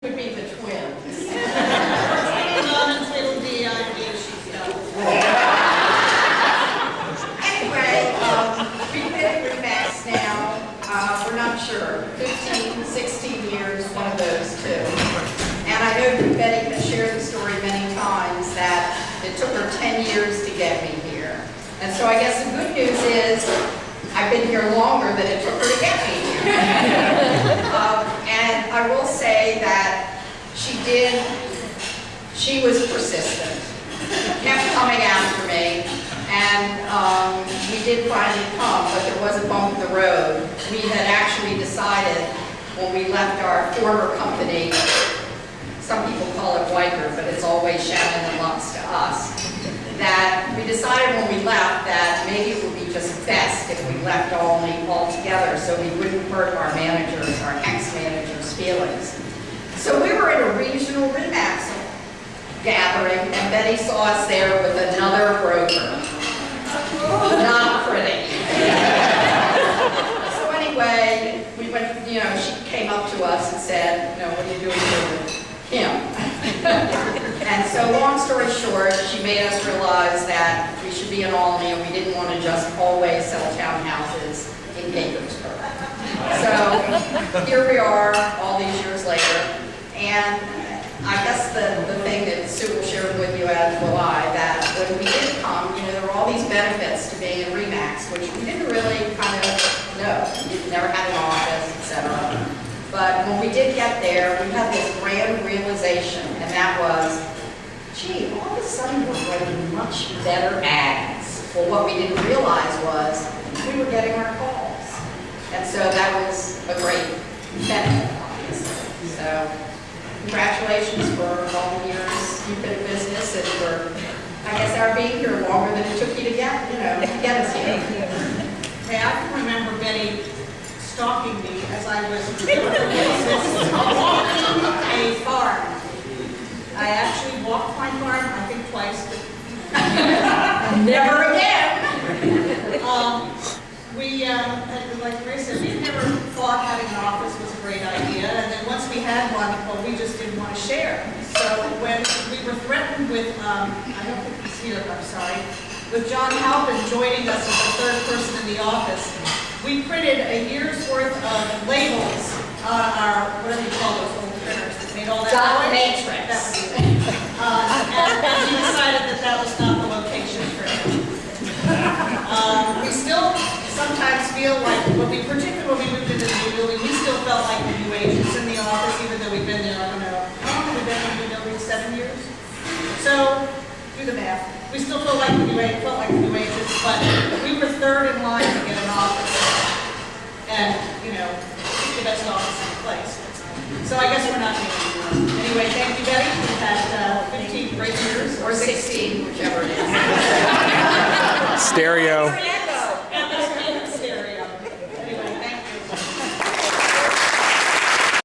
Would be the twins. Hang on until the she's done. Anyway, we've been at Remax now, we're not sure, 15, 16 years, one of those two. And I know that Betty has shared the story many times that it took her 10 years to get me here. And so I guess the good news is I've been here longer than it took her to get me here. And I will say that she was persistent, kept coming after me, and we did finally come, but there was a bump in the road. We had actually decided when we left our former company, some people call it Weicker, but it's always Shannon and Lux to us, that we decided when we left that maybe it would be just best if we left all together so we wouldn't hurt our managers, our ex-managers' feelings. So we were at a regional Remax gathering, and Betty saw us there with another broker. Not pretty. So anyway, we went, she came up to us and said, what are you doing here with him? And so long story short, she made us realize that we should be in Albany and we didn't want to just always sell townhouses in Gaithersburg. So here we are all these years later, and I guess the thing that Sue will share with you, as will I, that when we did come, there were all these benefits to being in Remax, which we didn't really kind of know. We never had an office, etc. But when we did get there, we had this grand realization, and that was, gee, all of a sudden we're writing much better ads. Well, what we didn't realize was we were getting our calls. And so that was a great benefit, obviously. So congratulations for all the years you've been in business and for, I guess, our being here longer than it took you to get us here. Hey, I can remember Betty stalking me as I was walking a farm. I actually walked my farm, I think twice, but never again. Like Grace said, we never thought having an office was a great idea, and then once we had one, well, we just didn't want to share. So when we were threatened with, I don't think he's here, I'm sorry, with John Halpin joining us as the third person in the office, we printed a year's worth of labels on our, whatever you call those old printers that made all that Dot noise. matrix. That was it. And we decided that that was not the location for it. We still sometimes feel like, particularly when we moved into the new building, we still felt like the new agents in the office, even though we've been there, I don't know, how long have we been in the new building? 7 years? So, do the math. We still felt like the new agents, but we were third in line to get an office. And, the best office in the place. So I guess we're not making one. Anyway, thank you, Betty. We've had 15 great years. Or 16, whichever it is.